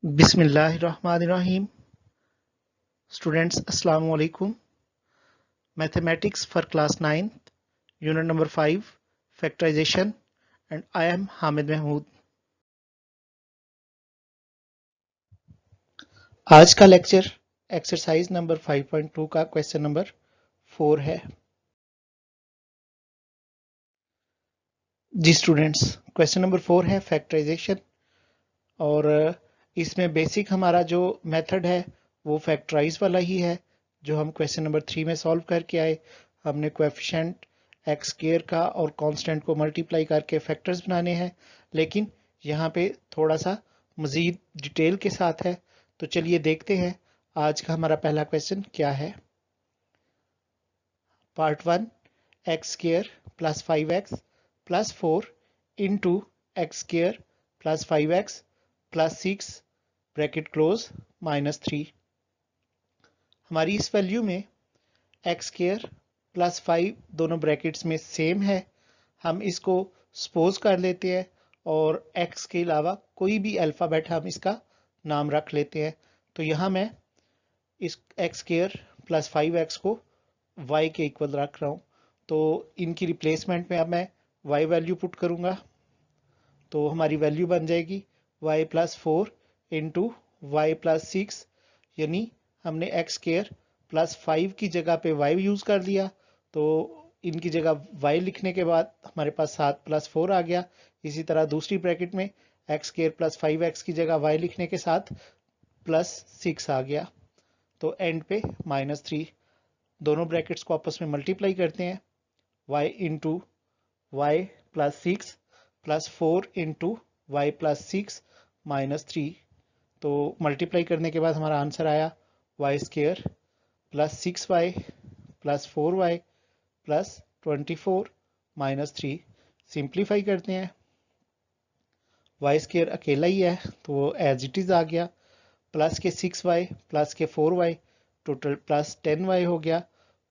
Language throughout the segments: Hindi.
बिस्मिल्लाहिर्रहमानिर्रहीम। स्टूडेंट्स अस्सलाम वालेकुम। Mathematics for class 9th unit number 5 factorization and I am Hamid Mahmood. आज का लेक्चर एक्सरसाइज नंबर 5.2 का क्वेश्चन नंबर 4 है। जी स्टूडेंट्स, क्वेश्चन नंबर 4 है फैक्टराइजेशन और इसमें बेसिक हमारा जो मेथड है वो फैक्टराइज वाला ही है जो हम क्वेश्चन नंबर 3 में सॉल्व करके आए। हमने कोएफिशिएंट एक्स स्क्वायर का और कांस्टेंट को मल्टीप्लाई करके फैक्टर्स बनाने हैं, लेकिन यहाँ पे थोड़ा सा मजीद डिटेल के साथ है। तो चलिए देखते हैं आज का हमारा पहला क्वेश्चन क्या है। Part 1, x square plus 5x plus 4 into x square plus 5x plus 6 bracket close minus 3। हमारी इस वैल्यू में एक्स स्क्वायर प्लस 5 दोनों ब्रैकेट्स में सेम है। हम इसको सपोज कर लेते हैं और एक्स के अलावा कोई भी अल्फ़ाबेट हम इसका नाम रख लेते हैं। तो यहाँ मैं इस एक्स स्क्वायर प्लस 5x को y के इक्वल रख रहा हूँ। तो इनकी रिप्लेसमेंट में अब मैं y वैल्यू पुट करूँगा तो हमारी वैल्यू बन जाएगी y plus 4 into y plus 6, यानी हमने एक्स स्क्वायर प्लस 5 की जगह पे y यूज़ कर दिया। तो इनकी जगह y लिखने के बाद हमारे पास 7 प्लस 4 आ गया। इसी तरह दूसरी ब्रैकेट में एक्स स्क्वायर प्लस 5x की जगह y लिखने के साथ प्लस 6 आ गया। तो एंड पे माइनस 3। दोनों ब्रैकेट्स को आपस में मल्टीप्लाई करते हैं, y into y plus 6 plus 4 into y plus 6 minus 3। तो मल्टीप्लाई करने के बाद हमारा आंसर आया y square plus 6y plus 4y plus 24 minus 3। Simplify करते हैं, वाई स्क्वायर अकेला ही है तो वो एज इट इज़ आ गया, प्लस के 6y प्लस के 4y टोटल प्लस 10y हो गया,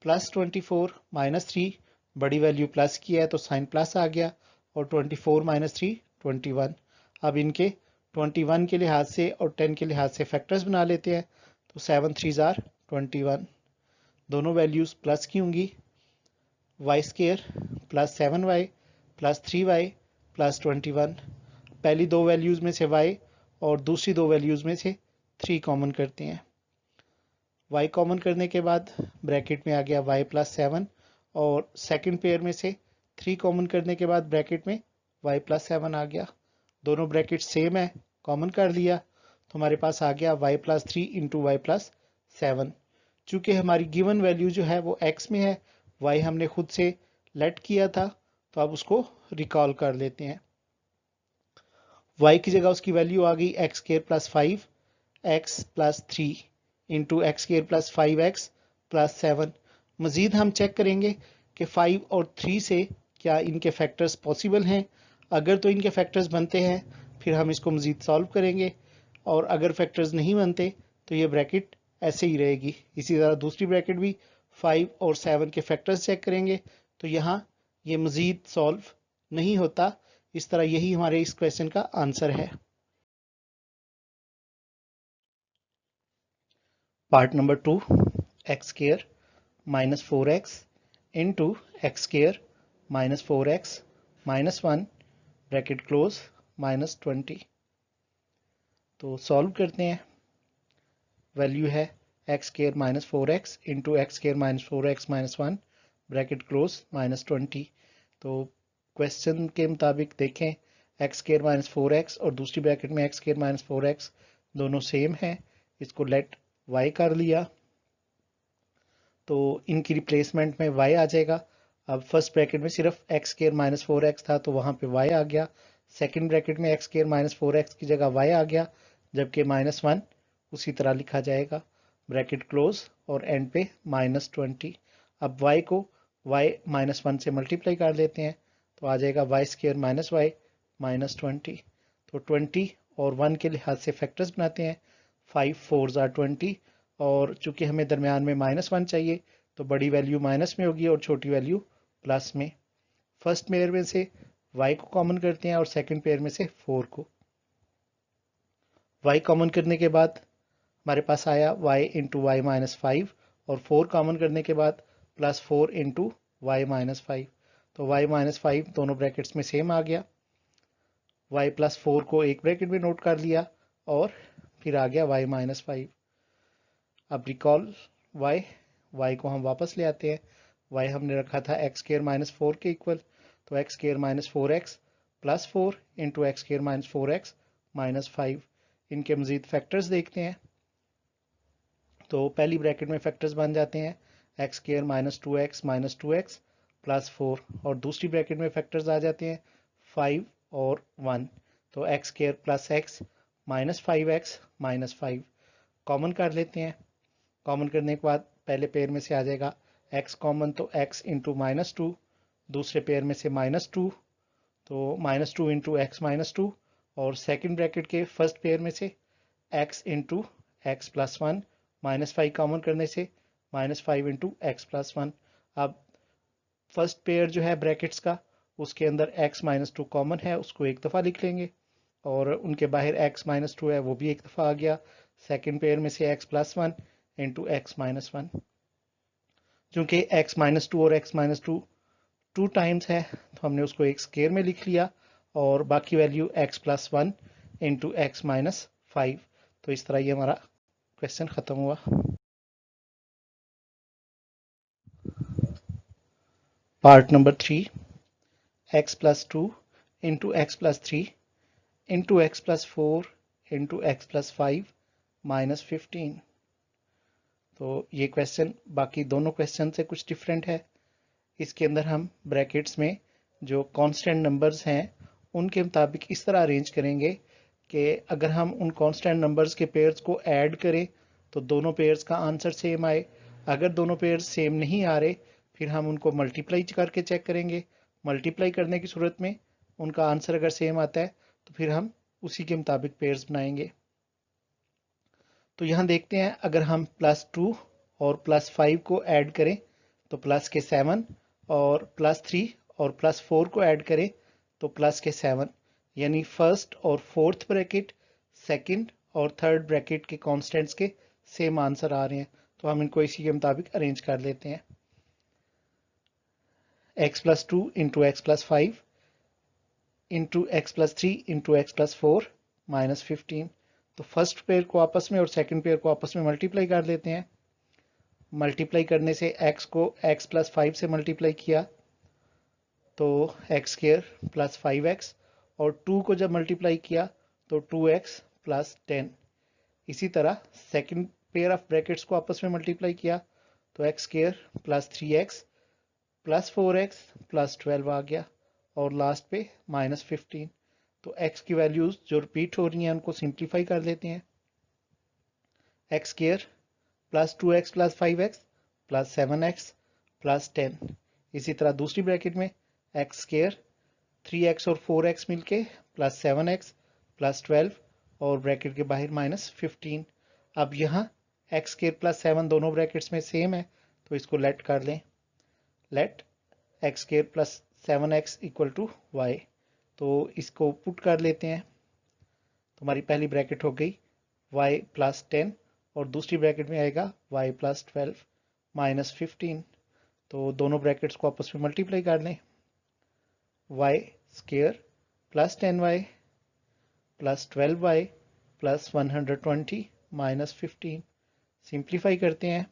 प्लस 24 माइनस 3, बड़ी वैल्यू प्लस की है तो साइन प्लस आ गया, और 24 माइनस 3 21। अब इनके 21 के लिहाज से और 10 के लिहाज से फैक्टर्स बना लेते हैं। तो 7 3 आर 21, दोनों वैल्यूज प्लस की होंगी। Y square plus 7y plus 3y plus 21। पहली दो वैल्यूज में से y और दूसरी दो वैल्यूज में से 3 कॉमन करते हैं। y कॉमन करने के बाद ब्रैकेट में आ गया y प्लस 7, और सेकंड पेयर में से 3 कॉमन करने के बाद ब्रैकेट में y प्लस 7 आ गया। दोनों ब्रैकेट सेम है, कॉमन कर लिया तो हमारे पास आ गया y plus 3 into y plus 7। चूंकि हमारी गिवन वैल्यू जो है वो x में है, y हमने खुद से लेट किया था, तो अब उसको रिकॉल कर लेते हैं। y की जगह उसकी वैल्यू आ गई x square plus 5 x plus 3 into x square plus 5x plus 7। मजीद हम चेक करेंगे कि 5 और 3 से क्या इनके फैक्टर्स पॉसिबल हैं। अगर तो इनके फैक्टर्स बनते हैं फिर हम इसको मजीद सॉल्व करेंगे, और अगर फैक्टर्स नहीं बनते तो ये ब्रैकेट ऐसे ही रहेगी। इसी तरह दूसरी ब्रैकेट भी 5 और 7 के फैक्टर्स चेक करेंगे तो यहाँ ये मजीद सॉल्व नहीं होता। इस तरह यही हमारे इस क्वेश्चन का आंसर है। Part number 2, x square minus 4x into x square minus 4x minus 1 bracket close minus 20। तो सॉल्व करते हैं। वैल्यू है x square minus 4x into x square minus 4x minus 1 bracket close minus 20। तो क्वेश्चन के मुताबिक देखें, एक्स स्क्वायर माइनस 4x और दूसरी ब्रैकेट में एक्स स्क्वायर माइनस 4x दोनों सेम है, इसको लेट y कर लिया तो इनकी रिप्लेसमेंट में y आ जाएगा। अब फर्स्ट ब्रैकेट में सिर्फ एक्स स्क्वायर माइनस 4x था तो वहां पे y आ गया। सेकंड ब्रैकेट में एक्स स्क्वायर माइनस 4x की जगह y आ गया, जबकि माइनस 1 उसी तरह लिखा जाएगा, ब्रैकेट क्लोज और एंड पे माइनस 20। अब y को y माइनस 1 से मल्टीप्लाई कर देते हैं तो आ जाएगा y square minus y minus 20। तो 20 और 1 के लिहाज से फैक्टर्स बनाते हैं, 5 4 आर 20, और चूंकि हमें दरमियान में माइनस 1 चाहिए तो बड़ी वैल्यू माइनस में होगी और छोटी वैल्यू प्लस में। फर्स्ट पेयर में से y को कॉमन करते हैं और सेकंड पेयर में से 4 को। y कॉमन करने के बाद हमारे पास आया y इंटू वाई माइनस 5 और 4 कॉमन करने के बाद प्लस 4 इंटू वाई माइनस 5। तो y माइनस 5 दोनों ब्रैकेट्स में सेम आ गया। y प्लस 4 को एक ब्रैकेट में नोट कर लिया और फिर आ गया y माइनस 5। अब रिकॉल y को हम वापस ले आते हैं। y हमने रखा था एक्स स्क्वायर माइनस 4 के इक्वल, तो x square minus 4x plus 4 into x square minus 4x minus 5। इनके मजीद फैक्टर्स देखते हैं। तो पहली ब्रैकेट में फैक्टर्स बन जाते हैं x square minus 2x plus 4 और दूसरी ब्रैकेट में फैक्टर्स आ जाते हैं 5 और 1। तो x square plus x minus 5x minus 5 common कर लेते हैं। कॉमन करने के बाद पहले पेयर में से आ जाएगा x कॉमन, तो x इंटू माइनस 2, दूसरे पेयर में से माइनस 2, तो माइनस 2 इंटू एक्स माइनस 2 और सेकेंड ब्रैकेट के फर्स्ट पेयर में से x into x plus 1 minus 5 common करने से माइनस 5 इंटू एक्स प्लस 1। अब फर्स्ट पेयर जो है ब्रैकेट्स का उसके अंदर x माइनस 2 कॉमन है, उसको एक दफ़ा लिख लेंगे और उनके बाहर x माइनस 2 है वो भी एक दफ़ा आ गया। सेकेंड पेयर में से x plus 1 into x minus 1। चूंकि x माइनस 2 और x माइनस 2 टू टाइम्स है तो हमने उसको एक स्क्वायर में लिख लिया और बाकी value x plus 1 into x minus 5। तो इस तरह ये हमारा क्वेश्चन खत्म हुआ। Part number 3, x plus 2 into x plus 3 into x plus 4 into x plus 5 minus 15। तो ये क्वेश्चन बाकी दोनों क्वेश्चन से कुछ डिफरेंट है। इसके अंदर हम ब्रैकेट्स में जो कांस्टेंट नंबर्स हैं उनके मुताबिक इस तरह अरेंज करेंगे कि अगर हम उन कांस्टेंट नंबर्स के पेयर्स को ऐड करें तो दोनों पेयर्स का आंसर सेम आए। अगर दोनों पेयर्स सेम नहीं आ रहे फिर हम उनको मल्टीप्लाई करके चेक करेंगे। मल्टीप्लाई करने की सूरत में उनका आंसर अगर सेम आता है तो फिर हम उसी के मुताबिक पेयर्स बनाएंगे। तो यहाँ देखते हैं अगर हम प्लस 2 और प्लस 5 को ऐड करें तो प्लस के 7 और प्लस 3 और प्लस 4 को ऐड करें तो प्लस के 7, यानी फर्स्ट और फोर्थ ब्रैकेट, सेकंड और थर्ड ब्रैकेट के कांस्टेंट्स के सेम आंसर आ रहे हैं। तो हम इनको इसी के मुताबिक अरेंज कर लेते हैं। x plus 2 into x plus 5 into x plus 3 into x plus 4 minus 15। तो फर्स्ट पेयर को आपस में और सेकंड पेयर को आपस में मल्टीप्लाई कर लेते हैं। मल्टीप्लाई करने से x को x प्लस 5 से मल्टीप्लाई किया तो एक्स स्क्वायर प्लस 5x और 2 को जब मल्टीप्लाई किया तो 2x प्लस 10। इसी तरह सेकंड पेयर ऑफ ब्रैकेट्स को आपस में मल्टीप्लाई किया तो x square plus 3x plus 4x plus 12 आ गया और लास्ट पे माइनस 15। तो x की वैल्यूज जो रिपीट हो रही हैं उनको सिंप्लीफाई कर लेते हैं। X square plus 2x plus 5x plus 7x plus 10। इसी तरह दूसरी ब्रैकेट में एक्स स्क्वायर 3x और 4x मिलके प्लस 7x प्लस 12 और ब्रैकेट के बाहर माइनस 15। अब यहाँ एक्स स्क्वायर प्लस 7 दोनों ब्रैकेट्स में सेम है तो इसको लेट कर लें। Let x square plus 7x equal to y. तो इसको पुट कर लेते हैं तो हमारी पहली ब्रैकेट हो गई y प्लस 10 और दूसरी ब्रैकेट में आएगा y प्लस 12 माइनस 15। तो दोनों ब्रैकेट्स को आपस में मल्टीप्लाई कर लें। y square plus 10y plus 12y plus 120 minus 15। Simplify करते हैं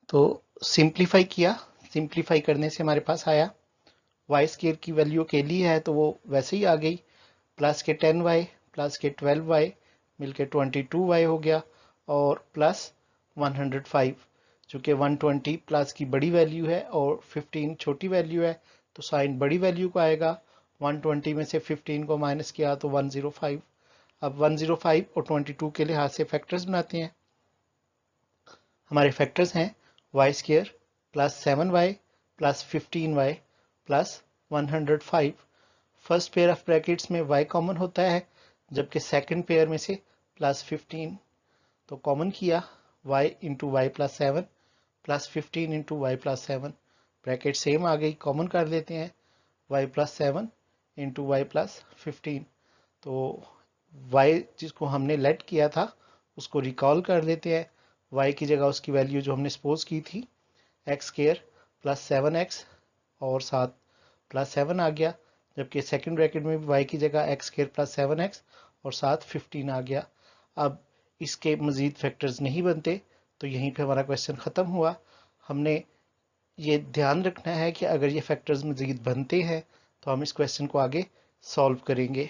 तो सिंप्लीफाई किया। सिंप्लीफाई करने से हमारे पास आया y स्क्वायर की वैल्यू अकेली है तो वो वैसे ही आ गई, प्लस के 10y प्लस के 12y मिलके 22y हो गया और प्लस 105। चूंकि 120 प्लस की बड़ी वैल्यू है और 15 छोटी वैल्यू है तो साइन बड़ी वैल्यू को आएगा। 120 में से 15 को माइनस किया तो 105। अब 105 और 22 के लिहाज से फैक्टर्स बनाते हैं। हमारे फैक्टर्स हैं y square plus 7y plus 15y plus 105। First pair of brackets में y कॉमन होता है जबकि सेकंड पेयर में से प्लस 15। तो कॉमन किया y into y plus 7 plus 15 into y plus 7। Bracket same आ गई, कॉमन कर लेते हैं y plus 7 into y plus 15। तो y जिसको हमने लेट किया था उसको रिकॉल कर लेते हैं। y की जगह उसकी वैल्यू जो हमने सपोज की थी एक्स स्क्वायर प्लस 7x और साथ प्लस 7 आ गया, जबकि सेकंड ब्रैकेट में भी y की जगह एक्स स्क्वायर प्लस 7x और साथ 15 आ गया। अब इसके मज़ीद फैक्टर्स नहीं बनते तो यहीं पे हमारा क्वेश्चन ख़त्म हुआ। हमने ये ध्यान रखना है कि अगर ये फैक्टर्स मज़ीद बनते हैं तो हम इस क्वेश्चन को आगे सॉल्व करेंगे।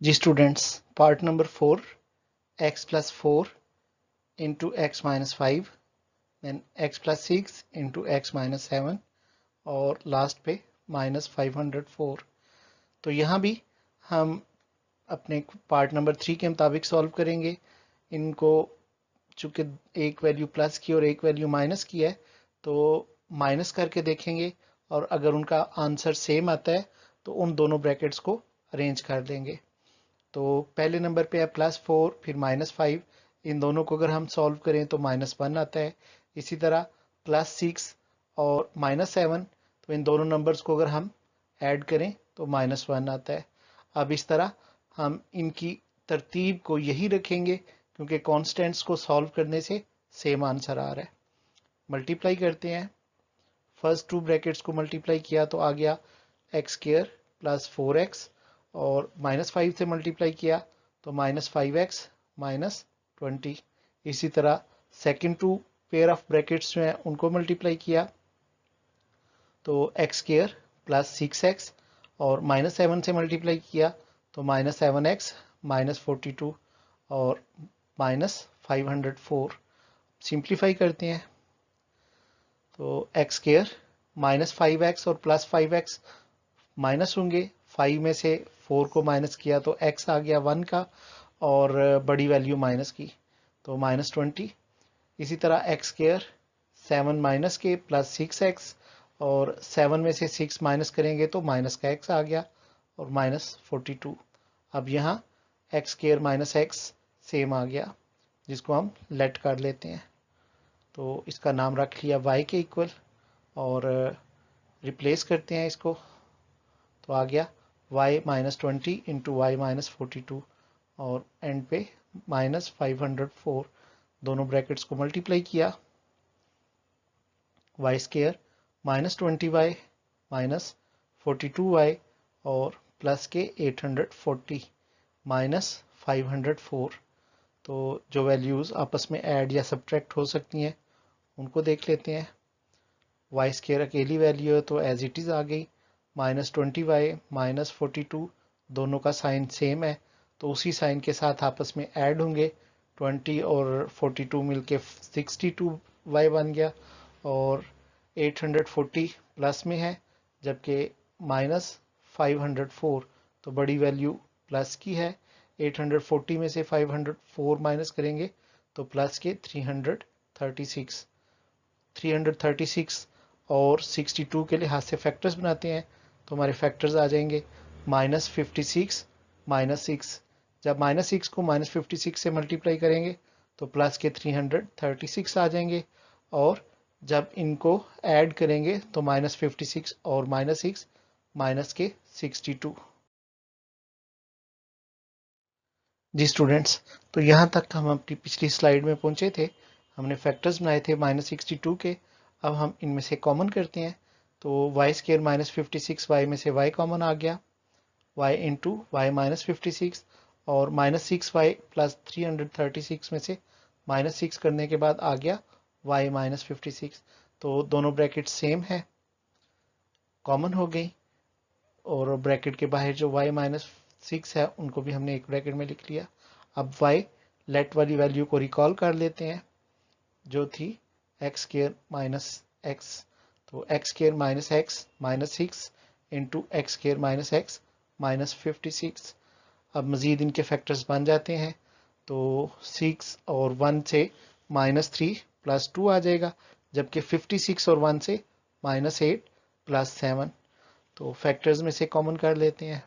जी students, part number 4, x plus 4 into x minus 5, then x plus 6 into x minus 7 और लास्ट पे -504। तो यहाँ भी हम अपने पार्ट नंबर 3 के मुताबिक सॉल्व करेंगे। इनको चूंकि एक वैल्यू प्लस की और एक वैल्यू माइनस की है तो माइनस करके देखेंगे, और अगर उनका आंसर सेम आता है तो उन दोनों ब्रैकेट्स को अरेंज कर देंगे। तो पहले नंबर पे है +4 फिर -5, इन दोनों को अगर हम सॉल्व करें तो -1 आता है। इसी तरह +6 और -7, तो इन दोनों नंबर्स को अगर हम ऐड करें तो -1 आता है। अब इस तरह हम इनकी तरतीब को यही रखेंगे क्योंकि कॉन्स्टेंट्स को सॉल्व करने से सेम आंसर आ रहा है। मल्टीप्लाई करते हैं, फर्स्ट टू ब्रैकेट्स को मल्टीप्लाई किया तो आ गया एक्स स्क्वायर प्लस 4x, और -5 से मल्टीप्लाई किया तो -5x माइनस 20। इसी तरह second two pair of brackets जो हैं उनको मल्टीप्लाई किया तो एक्स स्क्वायर प्लस 6x, और -7 से मल्टीप्लाई किया तो -7x माइनस 42 और -504। सिंप्लीफाई करते हैं तो एक्स स्क्वायर -5x और +5x माइनस होंगे, 5 में से 4 को माइनस किया तो x आ गया 1 का, और बड़ी वैल्यू माइनस की तो -20। इसी तरह एक्स स्क्वायर 7 माइनस के प्लस 6x, और 7 में से 6 माइनस करेंगे तो माइनस का x आ गया और -42। अब यहाँ x square minus x same आ गया जिसको हम लेट कर लेते हैं, तो इसका नाम रख लिया y के इक्वल, और रिप्लेस करते हैं इसको तो आ गया y -20 इंटू वाई -42, और एंड पे -504। दोनों ब्रैकेट्स को मल्टीप्लाई किया, वाई स्क्वायर -20y -42y और प्लस के 840 -504। तो जो वैल्यूज़ आपस में ऐड या सब्ट्रैक्ट हो सकती हैं उनको देख लेते हैं। वाई स्क्वायर अकेली वैल्यू है तो एज इट इज़ आ गई, -20y -42, दोनों का साइन सेम है तो उसी साइन के साथ आपस में ऐड होंगे। 20 और 42 मिलके 62y बन गया, और 840 प्लस में है जबकि -504, तो बड़ी वैल्यू प्लस की है। 840 में से 504 माइनस करेंगे तो प्लस के 336 और 62 के लिहाज से फैक्टर्स बनाते हैं तो हमारे फैक्टर्स आ जाएंगे -56 -6। जब -6 को -56 से मल्टीप्लाई करेंगे तो प्लस के 336 आ जाएंगे, और जब इनको ऐड करेंगे तो -56 और -6 माइनस के 62। जी स्टूडेंट्स, तो यहाँ तक हम अपनी पिछली स्लाइड में पहुंचे थे। हमने फैक्टर्स बनाए थे -62 के। अब हम इनमें से कॉमन करते हैं तो वाई स्क्र -56y में से y कॉमन आ गया, y इंटू वाई -56, और -6y प्लस 336 में से -6 करने के बाद आ गया y -56। तो दोनों ब्रैकेट सेम है, कॉमन हो गई, और ब्रैकेट के बाहर जो y -6 है उनको भी हमने एक ब्रैकेट में लिख लिया। अब y लेट वाली वैल्यू को रिकॉल कर लेते हैं जो थी एक्स स्क्र माइनस एक्स, तो x square minus x -6 into x square minus x -56। अब मज़ीद इनके फैक्टर्स बन जाते हैं तो 6 और 1 से -3 प्लस 2 आ जाएगा, जबकि 56 और 1 से -8 प्लस 7। तो फैक्टर्स में से कॉमन कर लेते हैं।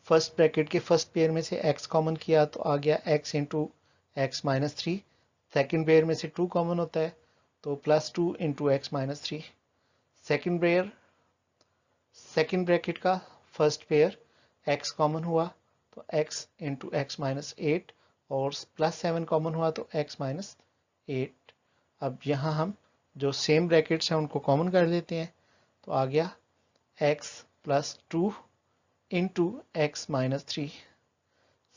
फर्स्ट ब्रैकेट के फर्स्ट पेयर में से x कॉमन किया तो आ गया x into x -3। Second pair में से 2 कॉमन होता है, तो +2 into x minus 3। Second bracket का फर्स्ट पेयर x कॉमन हुआ तो x इंटू एक्स माइनस 8 और +7 कॉमन हुआ तो x माइनस 8। अब यहाँ हम जो सेम ब्रैकेट्स हैं उनको कॉमन कर देते हैं तो आ गया x plus 2 into x minus 3।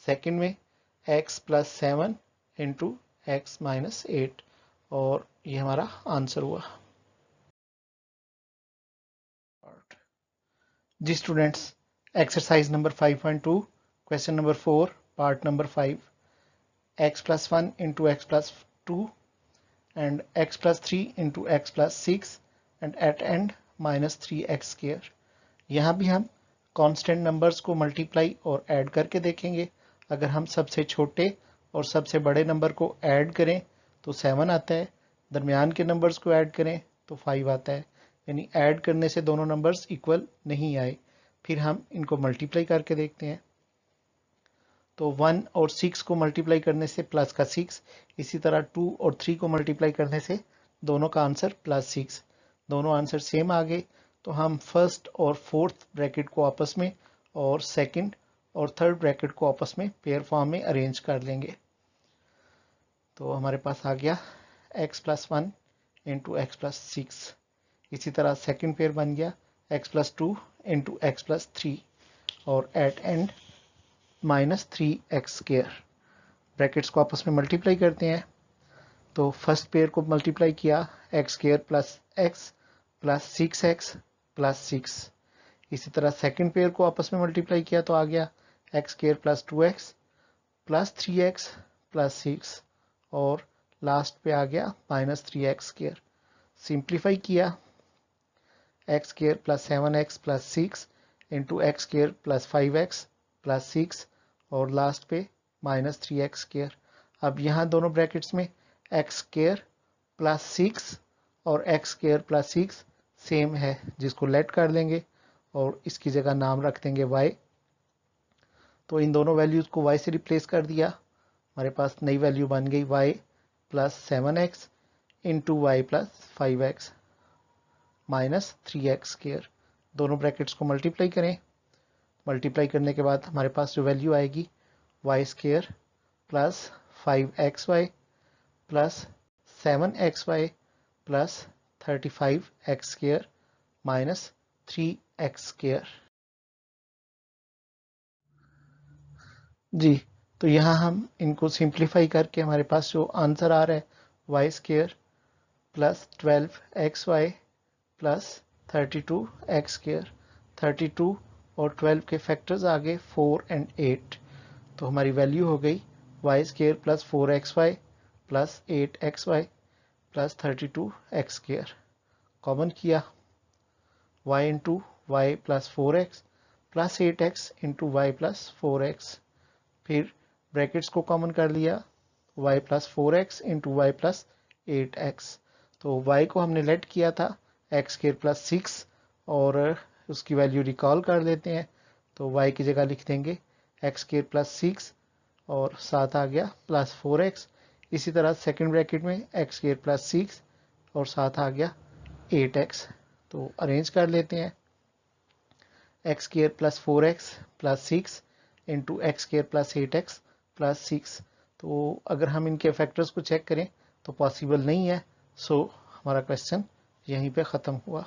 Second में x plus 7 into x minus 8 और ये हमारा आंसर हुआ। जी students, exercise number 5.2 question number 4 part number 5, x plus 1 into x plus 2 and x plus 3 into x plus 6 and at end minus 3x square। यहाँ भी हम कांस्टेंट नंबर्स को मल्टीप्लाई और ऐड करके देखेंगे। अगर हम सबसे छोटे और सबसे बड़े नंबर को ऐड करें तो 7 आता है, दरमियान के नंबर्स को ऐड करें तो 5 आता है, यानी ऐड करने से दोनों नंबर्स इक्वल नहीं आए। फिर हम इनको मल्टीप्लाई करके देखते हैं तो 1 और 6 को मल्टीप्लाई करने से प्लस का 6, इसी तरह 2 और 3 को मल्टीप्लाई करने से दोनों का आंसर +6। दोनों आंसर सेम आ गए तो हम फर्स्ट और फोर्थ ब्रैकेट को आपस में और सेकंड और थर्ड ब्रैकेट को आपस में पेयर फॉर्म में अरेंज कर लेंगे। तो हमारे पास आ गया x plus 1 into x plus 6। इसी तरह सेकंड पेयर बन गया x plus 2 into x plus 3 और at end minus 3x square. Brackets को आपस में मल्टीप्लाई करते हैं तो फर्स्ट पेयर को मल्टीप्लाई किया x square plus x plus 6x plus 6। इसी तरह सेकंड पेयर को आपस में मल्टीप्लाई किया तो आ गया x square plus 2x plus 3x plus 6 और लास्ट पे आ गया माइनस 3x स्क्वायर। सिंप्लीफाई किया x square plus 7x plus 6 into x square plus 5x plus 6 और लास्ट पे माइनस 3x स्क्वायर। अब यहाँ दोनों ब्रैकेट्स में x स्क्वायर प्लस 6 और x स्क्वायर प्लस 6 सेम है, जिसको लेट कर देंगे और इसकी जगह नाम रख देंगे y। तो इन दोनों वैल्यूज को y से रिप्लेस कर दिया, हमारे पास नई वैल्यू बन गई y plus 7x into y plus 5x minus 3x square. दोनों ब्रैकेट्स को मल्टीप्लाई करें, मल्टीप्लाई करने के बाद हमारे पास जो वैल्यू आएगी y square plus 5xy plus 7xy plus 35x square minus 3x square. जी, तो यहाँ हम इनको सिंप्लीफाई करके हमारे पास जो आंसर आ रहा है y square plus 12xy plus 32x square. 32 और 12 के फैक्टर्स आ गए 4 और 8, तो हमारी वैल्यू हो गई y square plus 4xy plus 8xy plus 32x square. Common किया y into y plus 4x plus 8x into y plus 4x। फिर ब्रैकेट्स को कॉमन कर लिया y plus 4x into y plus 8x। तो y को हमने लेट किया था x स्क्वायर प्लस 6 और उसकी वैल्यू रिकॉल कर देते हैं तो y की जगह लिख देंगे x स्क्वायर प्लस 6 और साथ आ गया प्लस 4x। इसी तरह सेकंड ब्रैकेट में x स्क्वायर प्लस 6 और साथ आ गया 8x। तो अरेंज कर लेते हैं x square plus 4x plus 6 into x square plus 8x plus 6। तो अगर हम इनके फैक्टर्स को चेक करें तो पॉसिबल नहीं है, सो हमारा क्वेश्चन यहीं पे ख़त्म हुआ।